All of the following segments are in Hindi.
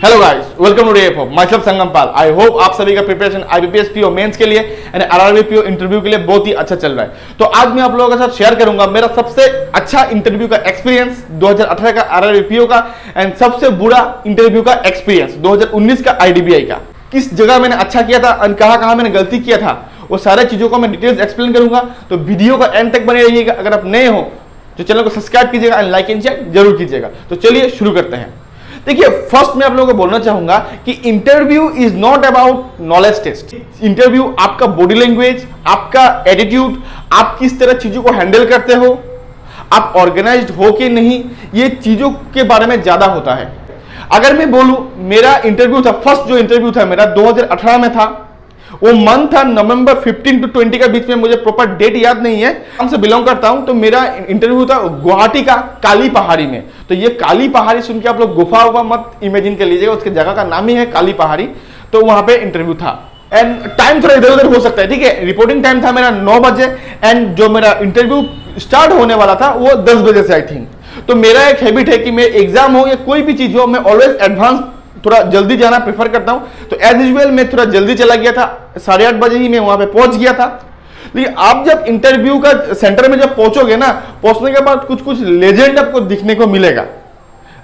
Hello guys, welcome today myself Sangam Pal. I hope आप सभी का प्रिपरेशन IBPS PO मेंस के लिए एंड RRB PO इंटरव्यू के लिए बहुत ही अच्छा चल रहा है। तो आज मैं आप लोगों के साथ शेयर करूंगा मेरा सबसे अच्छा इंटरव्यू का एक्सपीरियंस 2018 का RRB PO का एंड सबसे बुरा इंटरव्यू का एक्सपीरियंस 2019 का IDBI का। किस जगह मैंने अच्छा किया था और कहाँ मैंने गलती किया था, वो सारे चीजों को मैं डिटेल्स एक्सप्लेन करूंगा। तो वीडियो का एंड तक बने रहिएगा। अगर आप नए हो तो चैनल को सब्सक्राइब कीजिएगा एंड लाइक एंड शेयर जरूर कीजिएगा। तो चलिए शुरू करते हैं। देखिए, फर्स्ट मैं आप लोगों को बोलना चाहूंगा कि interview is not about knowledge test. Interview आपका बॉडी लैंग्वेज, आपका एटीट्यूड, आप किस तरह चीजों को हैंडल करते हो, आप ऑर्गेनाइज्ड हो कि नहीं, ये चीजों के बारे में ज्यादा होता है। अगर मैं बोलूं मेरा इंटरव्यू था, फर्स्ट जो इंटरव्यू था मेरा 2018 में था। वो मंथ था नवंबर 15 to 20 का बीच में, मुझे प्रॉपर डेट याद नहीं है। हमसे बिलोंग करता हूं तो मेरा इंटरव्यू था गुवाहाटी का काली पहाड़ी में। तो ये काली पहाड़ी सुन के आप लोग गुफा हुआ मत इमेजिन कर लीजिएगा, उसके जगह का नाम ही है काली पहाड़ी। तो वहां पे इंटरव्यू था एंड टाइम थोड़ा इधर उधर हो सकता है, ठीक है। रिपोर्टिंग टाइम था मेरा 9 बजे एंड जो मेरा इंटरव्यू स्टार्ट होने वाला था वो 10 बजे से आई थिंक। तो मेरा एक हैबिट है कि मैं एग्जाम हो या कोई भी चीज हो, मैं ऑलवेज एडवांस थोड़ा जल्दी जाना प्रेफर करता हूं। तो एज यूजुअल मैं थोड़ा जल्दी चला गया था, 8:30 बजे ही मैं वहां पे पहुंच गया था। लेकिन आप जब इंटरव्यू का सेंटर में जब पहुंचोगे ना, पहुंचने के बाद कुछ कुछ लेजेंड आपको दिखने को मिलेगा।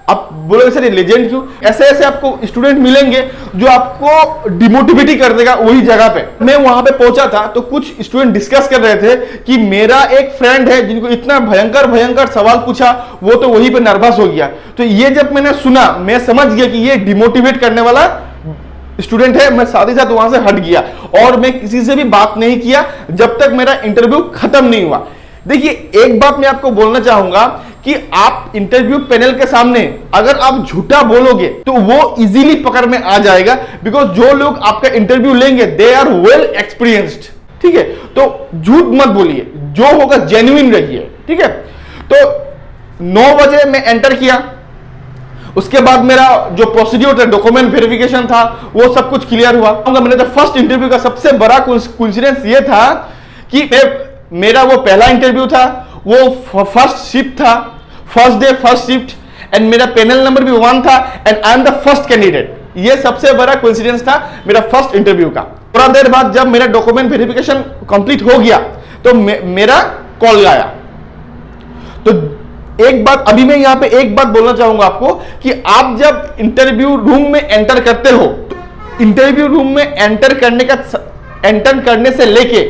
आप बोलोगे सर ये लेजेंड क्यों? ऐसे ऐसे आपको स्टूडेंट मिलेंगे जो आपको डिमोटिवेट कर देगा वही जगह पे। मैं वहां पे पहुंचा था तो कुछ स्टूडेंट डिस्कस कर रहे थे कि मेरा एक फ्रेंड है जिनको इतना भयंकर सवाल पूछा, वो तो वहीं पे नर्वस हो गया। तो ये जब मैंने सुना, मैं समझ गया कि ये डिमोटिवेट करने वाला स्टूडेंट है। मैं साथ ही साथ वहां से हट गया और मैं किसी से भी बात नहीं किया जब तक मेरा इंटरव्यू खत्म नहीं हुआ। देखिए, एक बात मैं आपको बोलना चाहूंगा कि आप इंटरव्यू पैनल के सामने अगर आप झूठा बोलोगे तो वो इजीली पकड़ में आ जाएगा, बिकॉज जो लोग आपका इंटरव्यू लेंगे दे आर वेल एक्सपीरियंस्ड, ठीक है। तो झूठ मत बोलिए, जो होगा जेन्युइन रहिए, ठीक है। तो 9 बजे मैं एंटर किया। उसके बाद मेरा जो प्रोसीड्यूर था, डॉक्यूमेंट वेरिफिकेशन था, वो सब कुछ क्लियर हुआ। मैंने तो फर्स्ट इंटरव्यू का सबसे बड़ा कोइंसिडेंस ये था कि मेरा वो पहला इंटरव्यू था, वो फर्स्ट शिफ्ट था, first day first shift and मेरा पैनल नंबर भी 1 था and I am the first candidate. ये सबसे बड़ा कोइंसिडेंस था मेरा फर्स्ट इंटरव्यू का। थोड़ा देर बाद जब मेरा डॉक्यूमेंट वेरिफिकेशन कंप्लीट हो गया तो मेरा कॉल आया। तो एक बात अभी मैं यहां पे एक बात बोलना चाहूंगा आपको कि आप जब इंटरव्यू रूम में एंटर करते हो तो इंटरव्यू रूम में एंटर करने से लेके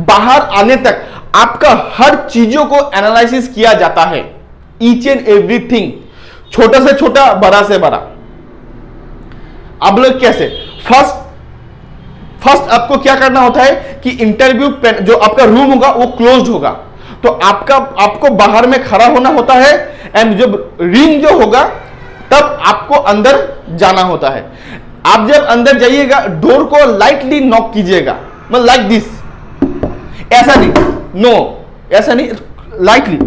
बाहर आने तक आपका हर चीजों को एनालिसिस किया जाता है, ईच एंड एवरीथिंग, छोटा से छोटा बड़ा से बड़ा। आप लोग कैसे फर्स्ट आपको क्या करना होता है कि इंटरव्यू जो आपका रूम होगा वो क्लोज्ड होगा, तो आपको बाहर में खड़ा होना होता है एंड जब रिंग जो होगा तब आपको अंदर जाना होता है। आप जब अंदर जाइएगा डोर को लाइटली नॉक कीजिएगा, मतलब लाइक दिस, ऐसा नहीं, नो ऐसा नहीं, लाइटली।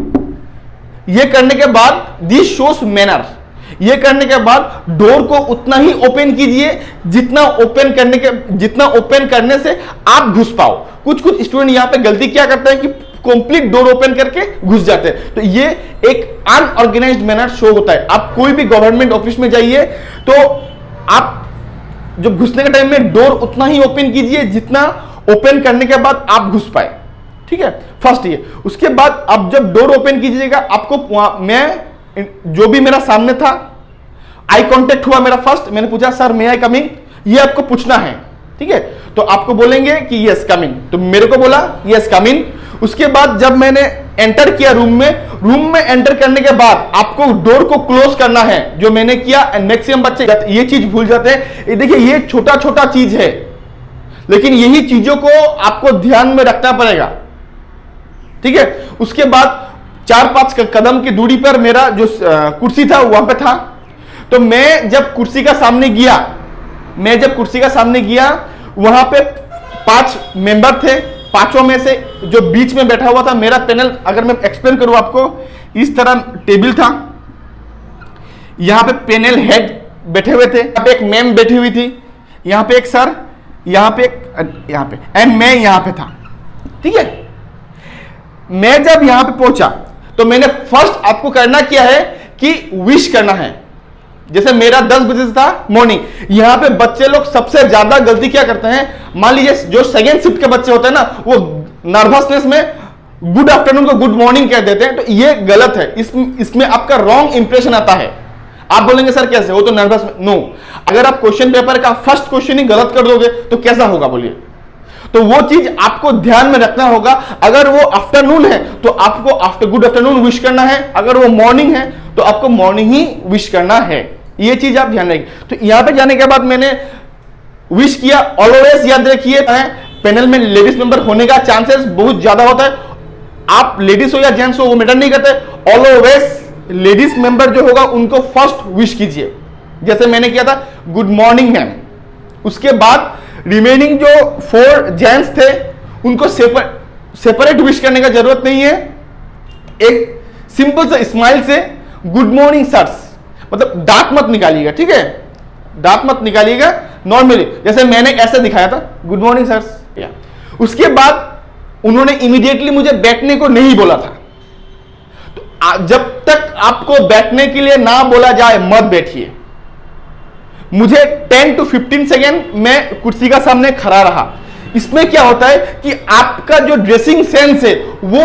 ये करने के बाद दिस शोस मैनर। ये करने के बाद डोर को उतना ही ओपन कीजिए जितना ओपन करने से आप घुस पाओ। कुछ स्टूडेंट यहां पे गलती क्या करते हैं कि कंप्लीट डोर ओपन करके घुस जाते हैं। तो ये एक अनऑर्गेनाइज्ड मैनर शो होता है। आप कोई भी गवर्नमेंट ऑफिस में जाइए तो आप जब घुसने के टाइम में डोर उतना ही ओपन कीजिए जितना ओपन करने के बाद आप घुस पाए, ठीक है। फर्स्ट ये। उसके बाद आप जब डोर ओपन कीजिएगा आपको मैं जो भी मेरा सामने था, आई कांटेक्ट हुआ मेरा फर्स्ट। मैंने पूछा सर मे आई कमिंग, ये आपको पूछना है, ठीक है। तो आपको बोलेंगे कि यस कमिंग, तो मेरे को बोला यस कमिंग। उसके बाद जब मैंने एंटर किया रूम में एंटर करने के बाद आपको डोर को क्लोज करना है, जो मैंने किया। एंड मैक्सिमम बच्चे ये चीज भूल जाते हैं। देखिए, ये छोटा छोटा चीज है लेकिन यही चीजों को आपको ध्यान में रखना पड़ेगा, ठीक है। उसके बाद 4-5 कदम की दूरी पर मेरा जो कुर्सी था वहां पे था। तो मैं जब कुर्सी का सामने गया वहां पे 5 मेंबर थे। 5 में से जो बीच में बैठा हुआ था मेरा पैनल, अगर मैं एक्सप्लेन करूं आपको, इस तरह टेबल था, यहां पे पैनल हेड बैठे हुए थे, यहां पे एक मैम बैठी हुई थी, यहां पे एक सर, यहां पे एंड मैं यहां पे था, ठीक है। मैं जब यहां पे पहुंचा तो मैंने फर्स्ट आपको करना क्या है कि विश करना है। जैसे मेरा 10 बजे से था मॉर्निंग, यहां पे बच्चे लोग सबसे ज्यादा गलती क्या करते हैं, मान लीजिए जो सेकेंड शिफ्ट के बच्चे होते हैं ना, वो नर्वसनेस में गुड आफ्टरनून को गुड मॉर्निंग कह देते हैं, तो ये गलत है। इसमें आपका रॉन्ग इंप्रेशन आता है। आप बोलेंगे सर कैसे, वो तो नर्वस नो। अगर आप क्वेश्चन पेपर का फर्स्ट क्वेश्चन ही गलत कर दोगे तो कैसा होगा बोलिए। तो वो चीज आपको ध्यान में रखना होगा। अगर वो आफ्टरनून है तो आपको गुड आफ्टरनून विश करना है, अगर वो मॉर्निंग है तो आपको मॉर्निंग ही विश करना है। ये चीज आप ध्यान रखिए। तो यहां पे जाने के बाद मैंने विश किया। ऑलवेज याद रखिए, पैनल में लेडीज मेंबर होने का चांसेस बहुत ज्यादा होता है। आप लेडीज हो या जेंट्स हो वो मैटर नहीं करते, ऑलवेज लेडीज मेंबर जो होगा उनको फर्स्ट विश कीजिए। जैसे मैंने किया था गुड मॉर्निंग मैम। उसके बाद रिमेनिंग जो 4 जेंट्स थे उनको सेपरेट विश करने का जरूरत नहीं है। एक सिंपल सा स्माइल से गुड मॉर्निंग सर्स, मतलब दांत मत निकालिएगा, ठीक है, दांत मत निकालिएगा, नॉर्मली जैसे मैंने ऐसे दिखाया था गुड मॉर्निंग सर्स। उसके बाद उन्होंने इमीडिएटली मुझे बैठने को नहीं बोला था। तो जब तक आपको बैठने के लिए ना बोला जाए मत बैठिए। मुझे 10 to 15 सेकेंड मैं कुर्सी का सामने खड़ा रहा। इसमें क्या होता है कि आपका जो ड्रेसिंग सेंस है वो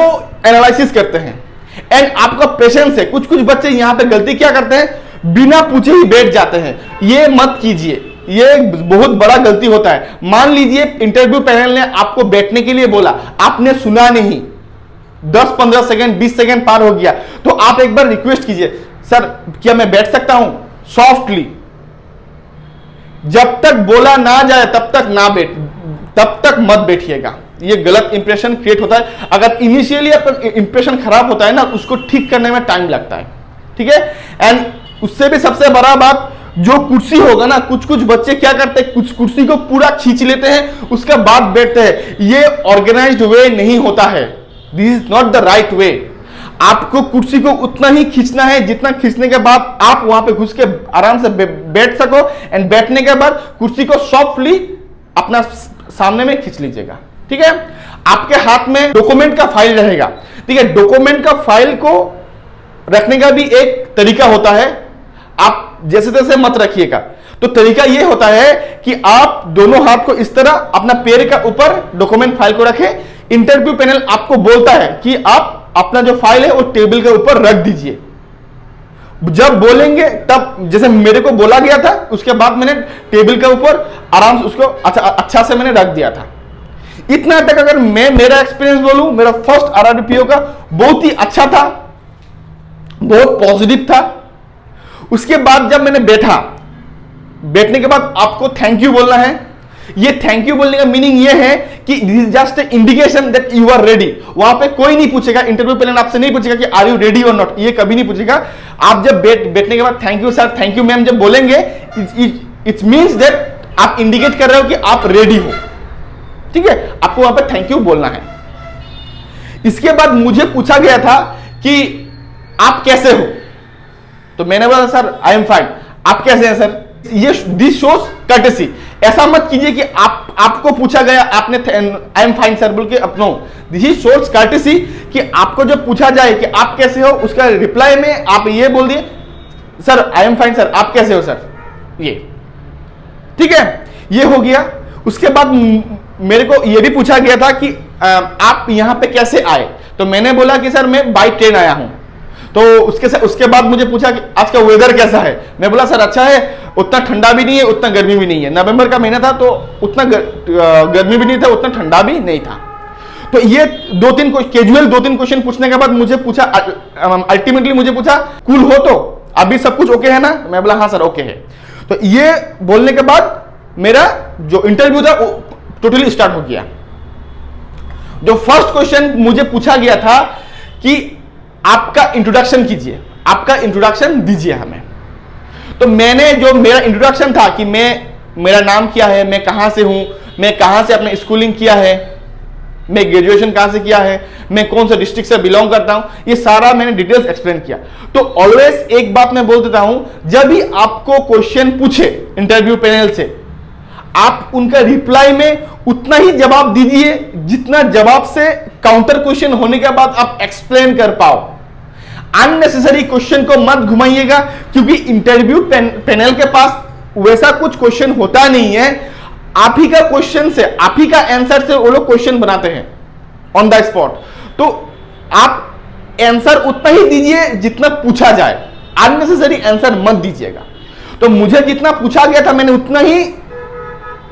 एनालिसिस करते हैं एंड आपका पेशेंस है। कुछ कुछ बच्चे यहां पे गलती क्या करते हैं, बिना पूछे ही बैठ जाते हैं। ये मत कीजिए, ये बहुत बड़ा गलती होता है। मान लीजिए इंटरव्यू पैनल ने आपको बैठने के लिए बोला, आपने सुना नहीं, 10-15 सेकेंड 20 सेकेंड पार हो गया, तो आप एक बार रिक्वेस्ट कीजिए, सर क्या मैं बैठ सकता हूं, सॉफ्टली। जब तक बोला ना जाए तब तक मत बैठिएगा। ये गलत इंप्रेशन क्रिएट होता है। अगर इनिशियली आपका इंप्रेशन खराब होता है ना, उसको ठीक करने में टाइम लगता है, ठीक है। एंड उससे भी सबसे बड़ा बात, जो कुर्सी होगा ना, कुछ कुछ बच्चे क्या करते हैं, कुछ कुर्सी को पूरा खींच लेते हैं उसके बाद बैठते हैं। ये ऑर्गेनाइज्ड वे नहीं होता है। This is not the right way. आपको कुर्सी को उतना ही खींचना है जितना खींचने के बाद आप वहां पे घुस के आराम से बैठ सको। एंड बैठने के बाद कुर्सी को सॉफ्टली अपना सामने में खींच लीजिएगा, ठीक है। आपके हाथ में डॉक्यूमेंट का फाइल रहेगा, ठीक है। डॉक्यूमेंट का फाइल को रखने का भी एक तरीका होता है। आप जैसे तैसे मत रखिएगा। तो तरीका यह होता है कि आप दोनों हाथ को इस तरह अपना पैर का ऊपर डॉक्यूमेंट फाइल को रखें। इंटरव्यू पैनल आपको बोलता है कि आप अपना जो फाइल है वो टेबल के ऊपर रख दीजिए। जब बोलेंगे तब, जैसे मेरे को बोला गया था, उसके बाद मैंने टेबल के ऊपर आराम से उसको अच्छा से मैंने रख दिया था। इतना तक अगर मैं मेरा एक्सपीरियंस बोलूं, मेरा फर्स्ट आरआरबीपीओ का बहुत ही अच्छा था, बहुत पॉजिटिव था। उसके बाद जब मैंने बैठने के बाद आपको थैंक यू बोलना है। ये थैंक यू बोलने का मीनिंग ये है कि this is just a indication that you are ready. वहां पे कोई नहीं पूछेगा, इंटरव्यू पैनल आपसे नहीं पूछेगा कि आर यू रेडी और नॉट, ये कभी नहीं पूछेगा। आप जब बैठने के बाद thank you sir, thank you ma'am जब बोलेंगे, इट मींस दैट आप इंडिकेट कर रहे हो कि आप रेडी हो, ठीक है। आपको वहां पे थैंक यू बोलना है। इसके बाद मुझे पूछा गया था कि आप कैसे हो, तो मैंने बोला सर आई एम फाइन। आप कैसे हैं सर? ये दिस शोज कर्टेसी। ऐसा मत कीजिए कि आपको पूछा गया, आपने आई एम फाइन सर बोल के अपनो। दिस इज शोज कर्टेसी कि आपको जब पूछा जाए कि आप कैसे हो, उसका रिप्लाई में आप ये बोल दिए sir I am fine sir, आप कैसे हो सर, ये ठीक है। ये हो गया। उसके बाद मेरे को ये भी पूछा गया था कि आप यहां पे कैसे आए, तो मैंने बोला कि सर मैं बाई ट्रेन आया हूं। तो उसके बाद मुझे पूछा कि आज का वेदर कैसा है, मैं बोला सर अच्छा है, उतना ठंडा भी नहीं है उतना गर्मी भी नहीं है। नवंबर का महीना था तो उतना गर्मी भी नहीं था उतना ठंडा भी नहीं था। तो ये 2-3 कैजुअल 2-3 क्वेश्चन पूछने के बाद मुझे पूछा, अल्टीमेटली मुझे पूछा कूल हो तो अभी सब कुछ ओके है ना, मैं बोला हाँ सर ओके है। तो ये बोलने के बाद मेरा जो इंटरव्यू था वो टोटली स्टार्ट हो गया। जो फर्स्ट क्वेश्चन मुझे पूछा गया था कि आपका इंट्रोडक्शन कीजिए, आपका इंट्रोडक्शन दीजिए हमें। तो मैंने जो मेरा इंट्रोडक्शन था कि मेरा नाम क्या है, मैं कहां से हूं, मैं कहां से अपने स्कूलिंग किया है, मैं ग्रेजुएशन कहां से किया है, मैं कौन से डिस्ट्रिक्ट से बिलोंग करता हूं, ये सारा मैंने डिटेल्स एक्सप्लेन किया। तो ऑलवेज एक बात मैं बोल देता हूं, जब भी आपको क्वेश्चन पूछे इंटरव्यू पैनल से, आप उनका रिप्लाई में उतना ही जवाब दीजिए जितना जवाब से काउंटर क्वेश्चन होने के बाद आप एक्सप्लेन कर पाओ। अननेसेसरी क्वेश्चन को मत घुमाइएगा, क्योंकि इंटरव्यू पैनल के पास वैसा कुछ क्वेश्चन होता नहीं है। आप ही का क्वेश्चन से, आप ही का आंसर से वो लोग क्वेश्चन बनाते हैं ऑन द स्पॉट। तो आप आंसर उतना ही दीजिए जितना पूछा जाए, अननेसेसरी आंसर मत दीजिएगा। तो मुझे जितना पूछा गया था मैंने उतना ही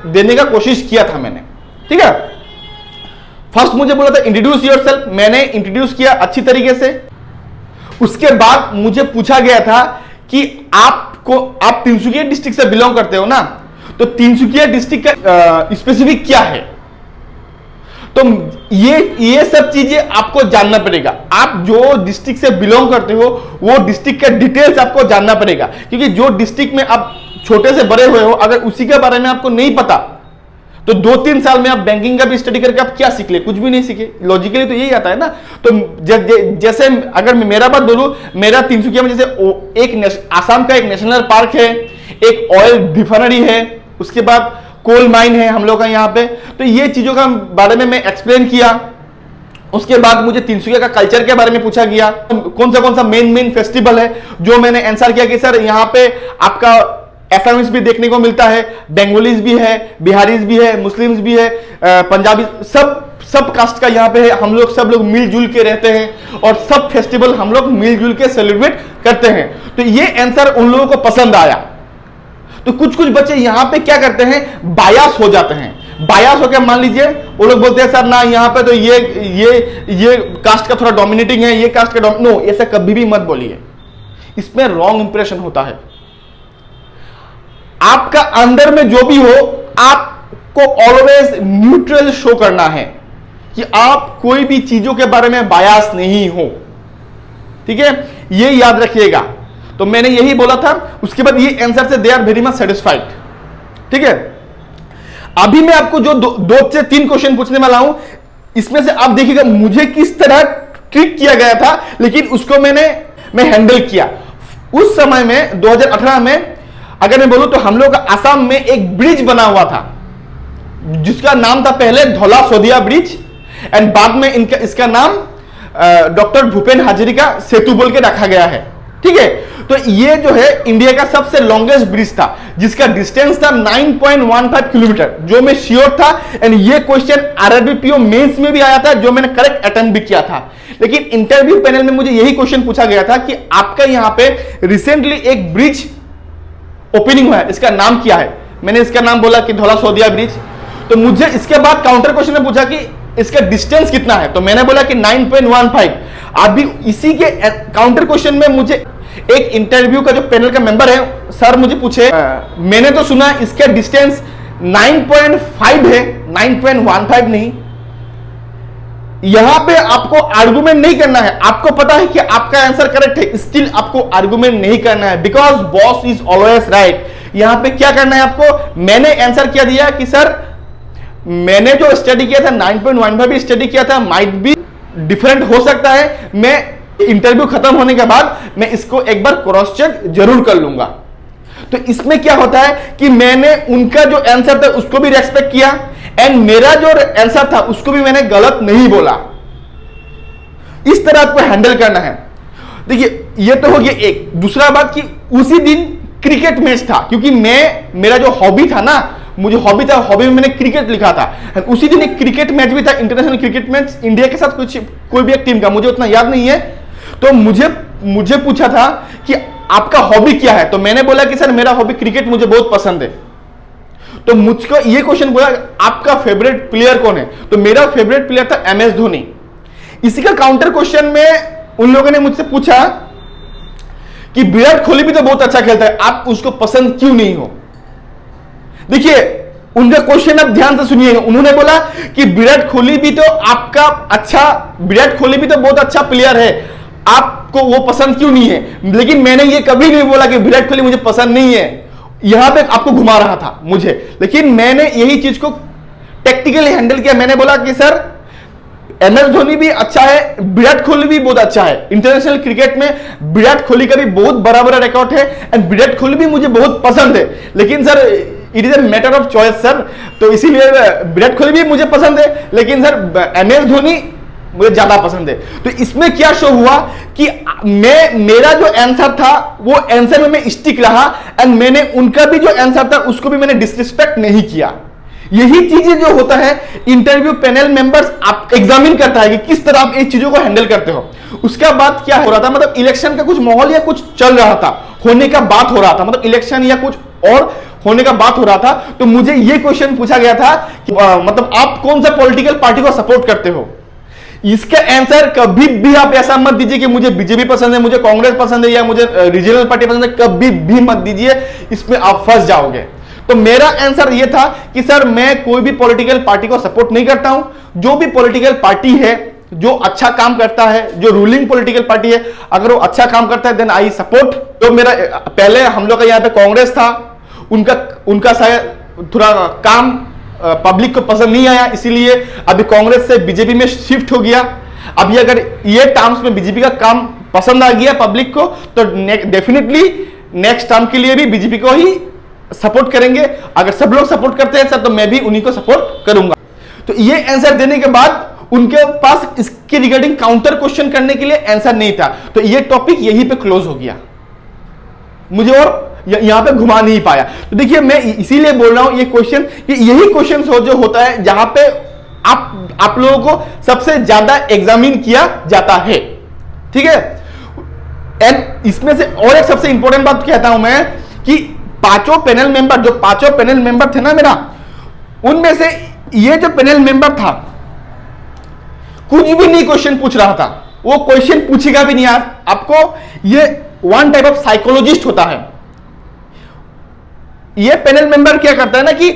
देने का कोशिश किया था मैंने, ठीक है। फर्स्ट मुझे बोला था इंट्रोड्यूस योरसेल्फ, मैंने इंट्रोड्यूस किया अच्छी तरीके से। उसके बाद मुझे पूछा गया था कि आप तिनसुकिया डिस्ट्रिक्ट से बिलोंग करते हो ना, तो तिनसुकिया डिस्ट्रिक्ट का स्पेसिफिक क्या है। तो ये सब चीजें आपको जानना पड़ेगा। आप जो डिस्ट्रिक्ट से बिलोंग करते हो वो डिस्ट्रिक्ट का डिटेल्स आपको जानना पड़ेगा, क्योंकि जो डिस्ट्रिक्ट में आप छोटे से बड़े हुए हो, अगर उसी के बारे में आपको नहीं पता तो 2-3 साल में आप बैंकिंग का भी स्टडी करके आप क्या सीख ले, कुछ भी नहीं सीखे। लॉजिकली तो यही आता है ना। तो जैसे अगर मैं मेरा बात बोलूं, मेरा तिनसुकिया में जैसे एक आसाम का एक नेशनल पार्क है, एक ऑयल रिफाइनरी है, उसके बाद कोल माइन है हम लोग का यहाँ पे। तो ये चीजों का बारे में मैं एक्सप्लेन किया। उसके बाद मुझे तिनसुकिया का कल्चर के बारे में पूछा गया, कौन सा मेन फेस्टिवल है, जो मैंने आंसर किया कि सर यहाँ पे आपका एसामीज भी देखने को मिलता है, बंगालीज भी है, बिहारीज भी है, मुस्लिम्स भी है, पंजाबी, सब कास्ट का यहाँ पे है। हम लोग सब लोग मिलजुल के रहते हैं और सब फेस्टिवल हम लोग मिलजुल के सेलिब्रेट करते हैं। तो ये आंसर उन लोगों को पसंद आया। तो कुछ बच्चे यहाँ पे क्या करते हैं, बायास हो जाते हैं। बायास होकर मान लीजिए वो लोग बोलते हैं सर ना यहाँ पे तो ये कास्ट का थोड़ा डोमिनेटिंग है, ये कास्ट का नो, ऐसा कभी भी मत बोलिए, इसमें रॉन्ग इंप्रेशन होता है। आपका अंदर में जो भी हो, आपको ऑलवेज न्यूट्रल शो करना है कि आप कोई भी चीजों के बारे में बायास नहीं हो, ठीक है, ये याद रखिएगा। तो मैंने यही बोला था। उसके बाद ये आंसर से they are very much satisfied, ठीक है। अभी मैं आपको जो 2 से 3 क्वेश्चन पूछने वाला हूं, इसमें से आप देखिएगा मुझे किस तरह ट्रीट किया गया था, लेकिन उसको मैं हैंडल किया। उस समय में 2018 में अगर मैं बोलूं तो हम लोग का आसाम में एक ब्रिज बना हुआ था, जिसका नाम था पहले धौला सोदिया ब्रिज, एंड बाद में इसका नाम डॉक्टर भूपेन हाजरिका सेतु बोल के रखा गया है, ठीक है। तो ये जो है इंडिया का सबसे लॉन्गेस्ट ब्रिज था, जिसका डिस्टेंस था 9.15 किलोमीटर, जो मैं श्योर था। एंड ये क्वेश्चन आरआरबी मेंस में भी आया था, जो मैंने करेक्ट अटेम्प्ट भी किया था। लेकिन इंटरव्यू पैनल में मुझे यही क्वेश्चन पूछा गया था कि आपका यहां पे रिसेंटली एक ब्रिज ओपनिंग हुआ है, इसका नाम क्या है। मैंने इसका नाम बोला कि धौला सोदिया ब्रिज। तो मुझे इसके बाद काउंटर क्वेश्चन में पूछा कि इसका डिस्टेंस कितना है, तो मैंने बोला कि 9.15। अभी इसी के काउंटर क्वेश्चन में मुझे एक इंटरव्यू का जो पैनल का मेंबर है सर मुझे पूछे, मैंने तो सुना इसका डिस्टेंस 9.5 है, 9.15 नहीं। यहां पे आपको आर्गुमेंट नहीं करना है, आपको पता है कि आपका आंसर करेक्ट है, स्टिल आपको आर्गुमेंट नहीं करना है, because boss is always right. यहां पे क्या करना है आपको, मैंने आंसर क्या दिया कि सर मैंने जो स्टडी किया था 9.15 स्टडी किया था, माइट बी डिफरेंट हो सकता है। मैं इंटरव्यू खत्म होने के बाद मैं इसको एक बार क्रॉस चेक जरूर कर लूंगा। तो इसमें क्या होता है कि मैंने उनका जो आंसर था उसको भी रेस्पेक्ट किया, एंड मेरा जो आंसर था उसको भी मैंने गलत नहीं बोला। इस तरह आपको हैंडल करना है। देखिए ये तो हो गया एक। दूसरा बात कि उसी दिन क्रिकेट मैच था, क्योंकि मेरा जो हॉबी था ना, मुझे हॉबी था, हॉबी में मैंने क्रिकेट लिखा था। उसी दिन एक क्रिकेट मैच भी था, इंटरनेशनल क्रिकेट मैच इंडिया के साथ कोई भी एक टीम का, मुझे उतना याद नहीं है। तो मुझे पूछा था कि आपका हॉबी क्या है, तो मैंने बोला कि सर मेरा हॉबी क्रिकेट, मुझे बहुत पसंद है। तो मुझको ये क्वेश्चन बोला आपका फेवरेट प्लेयर कौन है, तो मेरा फेवरेट प्लेयर था MS धोनी। इसी का काउंटर क्वेश्चन में उन लोगों ने मुझसे पूछा कि विराट कोहली भी तो बहुत अच्छा खेलता है, आप उसको पसंद क्यों नहीं हो। देखिए उनका क्वेश्चन आप ध्यान से सुनिएगा। उन्होंने बोला कि विराट कोहली भी तो विराट कोहली भी तो बहुत अच्छा प्लेयर है, आपको वो पसंद क्यों नहीं है। लेकिन मैंने ये कभी नहीं बोला कि विराट कोहली मुझे पसंद नहीं है, यहां पे आपको घुमा रहा था मुझे। लेकिन मैंने यही चीज को टेक्निकली हैंडल किया। मैंने बोला कि सर MS धोनी भी अच्छा है, विराट कोहली भी बहुत अच्छा है। इंटरनेशनल क्रिकेट में विराट कोहली का भी बहुत बड़ा रिकॉर्ड है, एंड विराट कोहली भी मुझे बहुत पसंद है। लेकिन sir it is a matter of choice sir, तो इसीलिए विराट कोहली भी मुझे पसंद है, लेकिन सर MS धोनी मुझे ज्यादा पसंद है। तो इसमें क्या शो हुआ कि मेरा जो आंसर था वो आंसर में मैं स्टिक रहा, एंड मैंने उनका भी जो आंसर था उसको भी मैंने डिसरिस्पेक्ट नहीं किया। यही चीजें जो होता है इंटरव्यू पैनल मेंबर्स आप एग्जामिन करता है कि किस तरह आप इन चीजों को हैंडल करते हो। उसके बाद क्या हो रहा था, मतलब इलेक्शन का कुछ माहौल या कुछ चल रहा था, होने का बात हो रहा था, मतलब इलेक्शन या कुछ और होने का बात हो रहा था। तो मुझे ये क्वेश्चन पूछा गया था कि मतलब आप कौन सा पॉलिटिकल पार्टी को सपोर्ट करते हो। इसका आंसर कभी भी आप ऐसा मत दीजिए कि मुझे बीजेपी पसंद है, मुझे कांग्रेस पसंद है या मुझे रीजनल पार्टी पसंद है, कभी भी मत दीजिए, इसमें आप फंस जाओगे। तो मेरा आंसर यह था कि सर मैं कोई भी पॉलिटिकल पार्टी को सपोर्ट नहीं करता हूं, जो भी पॉलिटिकल पार्टी है जो अच्छा काम करता है, जो रूलिंग पॉलिटिकल पार्टी है, अगर वो अच्छा काम करता है देन आई सपोर्ट। तो मेरा पहले हम लोग का यहाँ पे कांग्रेस था, उनका शायद थोड़ा काम पब्लिक को पसंद नहीं आया, इसीलिए अभी कांग्रेस से बीजेपी में शिफ्ट हो गया। अभी अगर ये टर्म्स में बीजेपी का काम पसंद आ गया पब्लिक को तो डेफिनेटली नेक्स्ट टर्म के लिए भी बीजेपी को ही सपोर्ट करेंगे। अगर सब लोग सपोर्ट करते हैं सर तो मैं भी उन्हीं को सपोर्ट करूंगा। तो ये आंसर देने के बाद उनके पास इसके रिगार्डिंग काउंटर क्वेश्चन करने के लिए आंसर नहीं था, तो ये टॉपिक यहीं पे क्लोज हो गया, मुझे और यहां पे घुमा नहीं पाया। तो देखिए मैं इसीलिए बोल रहा हूं ये क्वेश्चन, यही क्वेश्चन जो होता है जहां पे आप लोगों को सबसे ज्यादा एग्जामिन किया जाता है, ठीक है। एंड इसमें से और एक सबसे इंपॉर्टेंट बात कहता हूं मैं कि पांचों पैनल मेंबर थे ना मेरा, उनमें से ये जो पैनल मेंबर था कुछ भी नहीं क्वेश्चन पूछ रहा था, वो क्वेश्चन पूछेगा भी नहीं यार आपको। ये वन टाइप ऑफ साइकोलॉजिस्ट होता है। ये पैनल मेंबर क्या करता है ना कि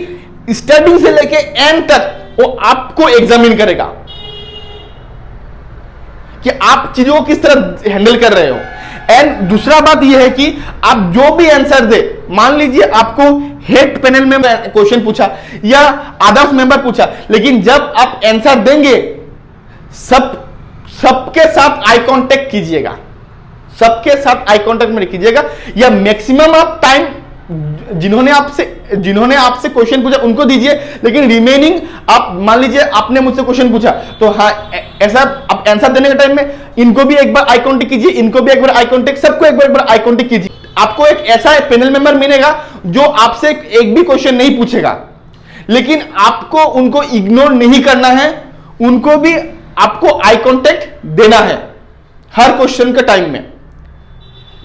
स्टार्टिंग से लेके एंड तक वो आपको एग्जामिन करेगा कि आप चीजों को किस तरह हैंडल कर रहे हो। एंड दूसरा बात यह है कि आप जो भी आंसर दे, मान लीजिए आपको हेड पैनल में क्वेश्चन पूछा या अदर्स मेंबर पूछा, लेकिन जब आप आंसर देंगे सबके साथ आई कांटेक्ट कीजिएगा, सबके साथ आई कांटेक्ट में कीजिएगा, या मैक्सिमम आप टाइम जिन्होंने आपसे क्वेश्चन पूछा उनको दीजिए, लेकिन रिमेनिंग आप मान लीजिए आपने मुझसे क्वेश्चन पूछा तो हाँ ऐसा आप आंसर देने के टाइम में इनको भी एक बार आई कांटेक्ट कीजिए, इनको भी एक बार आई कांटेक्ट, सबको एक बार आई कांटेक्ट कीजिए। आपको एक ऐसा पैनल मेंबर मिलेगा जो आपसे एक भी क्वेश्चन नहीं पूछेगा, लेकिन आपको उनको इग्नोर नहीं करना है, उनको भी आपको आई कांटेक्ट देना है हर क्वेश्चन के टाइम में,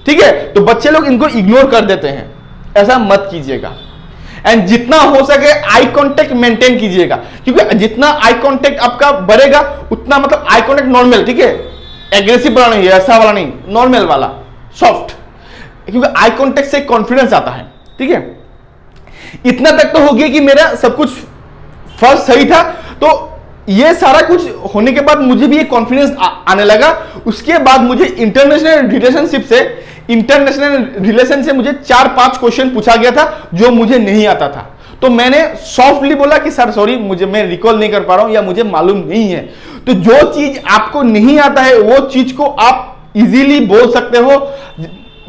ठीक है। तो बच्चे लोग इनको इग्नोर कर देते हैं, ऐसा मत कीजिएगा। एंड जितना हो सके आई कांटेक्ट मेंटेन कीजिएगा, क्योंकि जितना आई कांटेक्ट आपका बढ़ेगा उतना मतलब आई कांटेक्ट नॉर्मल, ठीक है, एग्रेसिव वाला नहीं, ऐसा वाला नहीं, नॉर्मल वाला सॉफ्ट, क्योंकि आई कांटेक्ट से कॉन्फिडेंस आता है, ठीक है। इतना तक तो हो गया कि मेरा सब कुछ फर्स्ट सही था, तो ये सारा कुछ होने के बाद मुझे भी एक कॉन्फिडेंस आने लगा। उसके बाद मुझे इंटरनेशनल रिलेशन से मुझे 4-5 क्वेश्चन पूछा गया था जो मुझे नहीं आता था, तो मैंने सॉफ्टली बोला कि सर सॉरी मैं रिकॉल नहीं कर पा रहा हूं या मुझे मालूम नहीं है। तो जो चीज आपको नहीं आता है वो चीज को आप इजीली बोल सकते हो,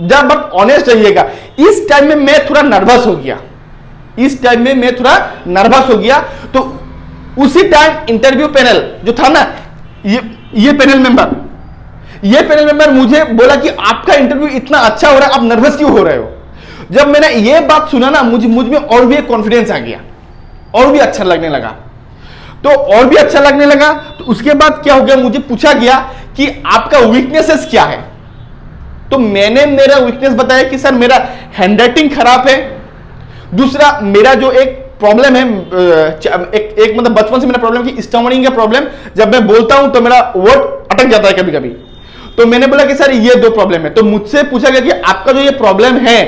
जब बट ऑनेस्ट रहिएगा। इस टाइम में मैं थोड़ा नर्वस हो गया, तो उसी टाइम इंटरव्यू पैनल जो था ना, ये पैनल मेंबर मुझे बोला कि आपका इंटरव्यू इतना अच्छा हो रहा है, आप नर्वस क्यों हो रहे हो। जब मैंने ये बात सुना ना, मुझ में और भी एक कॉन्फिडेंस आ गया, और भी अच्छा लगने लगा। तो उसके बाद क्या हो गया, मुझे पूछा गया कि आपका वीकनेसेस क्या है। तो मैंने मेरा वीकनेस बताया कि सर मेरा हैंडराइटिंग खराब है, दूसरा मेरा जो एक प्रॉब्लम है, एक मतलब बचपन से मेरा प्रॉब्लम कि स्टमरिंग का प्रॉब्लम, जब मैं बोलता हूं तो मेरा वर्ड अटक जाता है कभी कभी। तो मैंने बोला कि सर ये 2 प्रॉब्लम है। तो मुझसे पूछा गया कि आपका जो ये प्रॉब्लम है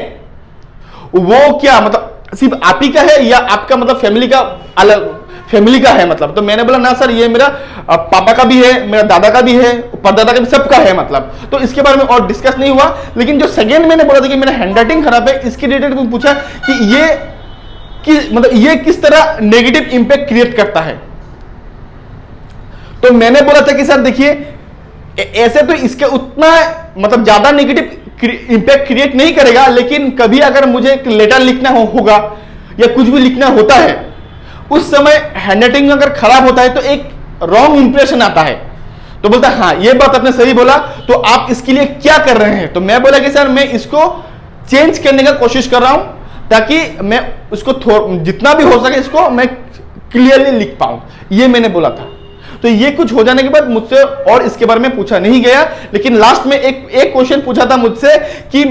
वो क्या, मतलब सिर्फ आप ही का है या आपका मतलब फैमिली का है मतलब। तो मैंने बोला ना सर ये मेरा पापा का भी है, मेरा दादा का भी है, परदादा का भी, सबका है मतलब। तो इसके बारे में और डिस्कस नहीं हुआ, लेकिन जो सेकेंड मैंने बोला था कि मेरा हैंडराइटिंग खराब है, इसके रिलेटेड पूछा कि ये किस तरह नेगेटिव इंपैक्ट क्रिएट करता है। तो मैंने बोला था कि सर देखिए ऐसे तो इसके उतना मतलब ज्यादा नेगेटिव इंपैक्ट क्रिएट नहीं करेगा, लेकिन कभी अगर मुझे एक लेटर लिखना होगा या कुछ भी लिखना होता है, उस समय हैंडराइटिंग अगर खराब होता है तो एक रॉन्ग इंप्रेशन आता है। तो बोलता है हाँ ये बात आपने सही बोला, तो आप इसके लिए क्या कर रहे हैं? तो मैं बोला कि सर मैं इसको चेंज करने का कोशिश कर रहा हूं ताकि मैं उसको जितना भी हो सके इसको मैं क्लियरली लिख पाऊं, ये मैंने बोला था। तो ये कुछ हो जाने के बाद मुझसे और इसके बारे में पूछा नहीं गया, लेकिन लास्ट में एक क्वेश्चन पूछा था मुझसे कि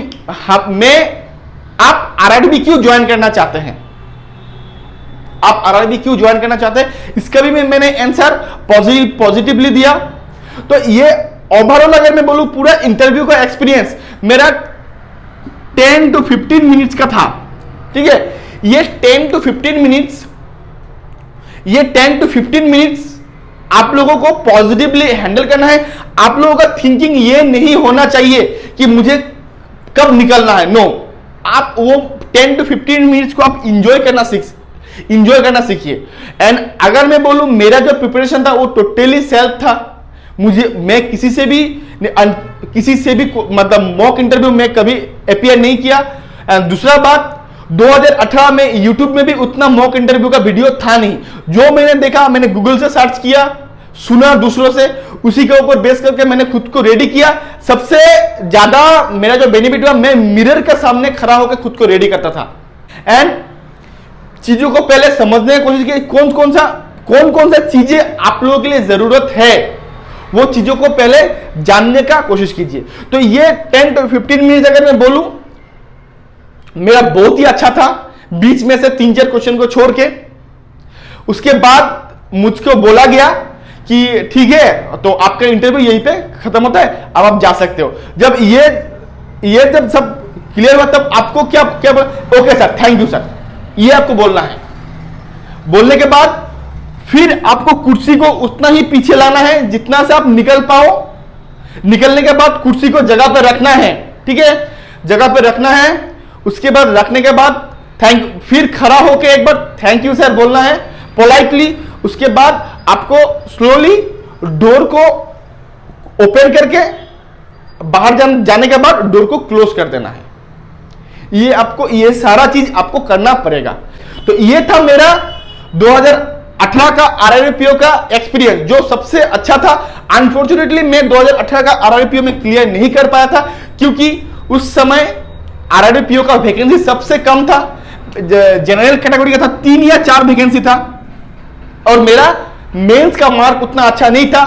आप आरआरबी क्यों ज्वाइन करना चाहते हैं, आप आरआरबी क्यों ज्वाइन करना चाहते हैं? इसका भी मैंने आंसर पॉजिटिवली दिया। तो ये ओवरऑल अगर मैं बोलूं पूरा इंटरव्यू का एक्सपीरियंस मेरा 10 to 15 मिनट्स का था, ठीक है। ये 10 to 15 मिनट्स आप लोगों को पॉजिटिवली हैंडल करना है। आप लोगों का थिंकिंग ये नहीं होना चाहिए कि मुझे कब निकलना है, नो। आप वो 10 to 15 मिनट्स को आप इंजॉय करना सीखिए। एंड अगर मैं बोलूं मेरा जो प्रिपरेशन था वो टोटली सेल्फ था। मैं किसी से भी मतलब मॉक इंटरव्यू में कभी अपीयर नहीं किया। एंड दूसरा बात, 2018 में यूट्यूब में भी उतना मॉक इंटरव्यू का वीडियो था नहीं। जो मैंने देखा मैंने गूगल से सर्च किया, सुना दूसरों से, उसी के ऊपर बेस करके मैंने खुद को रेडी किया। सबसे ज्यादा मेरा जो बेनिफिट हुआ, मैं मिरर के सामने खड़ा होकर खुद को रेडी करता था एंड चीजों को पहले समझने की कोशिश की, कौन कौन सा चीजें आप लोगों के लिए जरूरत है, वो चीजों को पहले जानने का कोशिश कीजिए। तो ये 10 to 15 मिनट अगर मैं बोलूं मेरा बहुत ही अच्छा था, बीच में से 3-4 क्वेश्चन को छोड़ के। उसके बाद मुझको बोला गया कि ठीक है तो आपका इंटरव्यू यहीं पे खत्म होता है, अब आप जा सकते हो। जब जब सब क्लियर हुआ तब आपको क्या okay sir, thank you sir, ये आपको बोलना है। बोलने के बाद फिर आपको कुर्सी को उतना ही पीछे लाना है जितना से आप निकल पाओ। निकलने के बाद कुर्सी को जगह पर रखना है, ठीक है, जगह पर रखना है। उसके बाद रखने के बाद फिर खड़ा होकर एक बार थैंक यू सर बोलना है पोलाइटली। उसके बाद आपको स्लोली डोर को ओपन करके बाहर जाने के बाद डोर को क्लोज कर देना है। ये सारा चीज आपको करना पड़ेगा। तो ये था मेरा 2018 का आरआरबी का एक्सपीरियंस, जो सबसे अच्छा था। अनफॉर्चुनेटली मैं 2018 का आरआरबी में क्लियर नहीं कर पाया था, क्योंकि उस समय आरआरबी का वैकेंसी सबसे कम था। जनरल कैटेगरी का था 3 या 4 वैकेंसी था, और मेरा मेंस का मार्क उतना अच्छा नहीं था,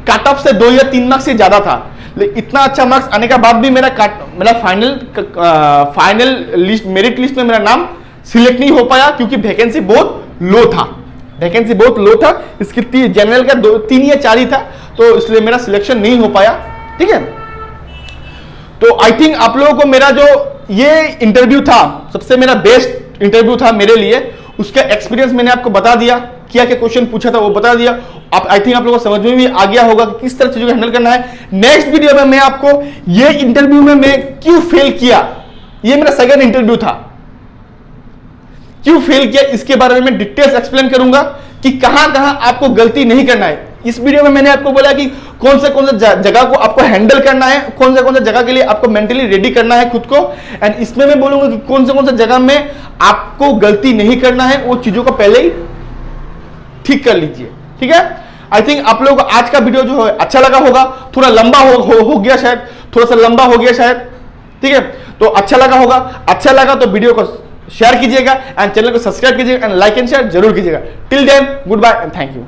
कट ऑफ से 2 या 3 मार्क्स से ज्यादा था। लेकिन इतना अच्छा मार्क्स आने के बाद भी मेरा फाइनल लिस्ट, मेरिट लिस्ट में मेरा नाम सिलेक्ट नहीं हो पाया, क्योंकि वैकेंसी बहुत लो था। इसकी जनरल का 3 या 4 ही था, तो इसलिए मेरा सिलेक्शन नहीं हो पाया, ठीक है। तो आई थिंक आप लोगों को मेरा जो ये इंटरव्यू था सबसे मेरा बेस्ट इंटरव्यू था मेरे लिए। उसका एक्सपीरियंस मैंने आपको बता दिया, क्या क्वेश्चन पूछा था वो बता दिया। आई थिंक आप लोगों को समझ में भी आ गया होगा कि किस तरह चीजों को हैंडल करना है। नेक्स्ट वीडियो में मैं आपको ये इंटरव्यू में मैं क्यों फेल किया, ये मेरा सेकंड इंटरव्यू था, क्यों फेल किया इसके बारे में डिटेल्स एक्सप्लेन करूंगा कि कहां आपको गलती नहीं करना है। इस वीडियो में मैंने आपको बोला कि कौन सा जगह को आपको हैंडल करना है, कौन सा जगह के लिए आपको मेंटली रेडी करना है खुद को। एंड इसमें मैं बोलूंगा कि कौन सा जगह में आपको गलती नहीं करना है, वो चीजों को पहले ही ठीक कर लीजिए, ठीक है। आई थिंक आप लोगों को आज का वीडियो जो है अच्छा लगा होगा। थोड़ा लंबा हो गया शायद, थोड़ा सा लंबा हो गया शायद, ठीक है। तो अच्छा लगा होगा, अच्छा लगा तो वीडियो को शेयर कीजिएगा एंड चैनल को सब्सक्राइब कीजिएगा एंड लाइक एंड शेयर जरूर कीजिएगा। Till then goodbye and thank you.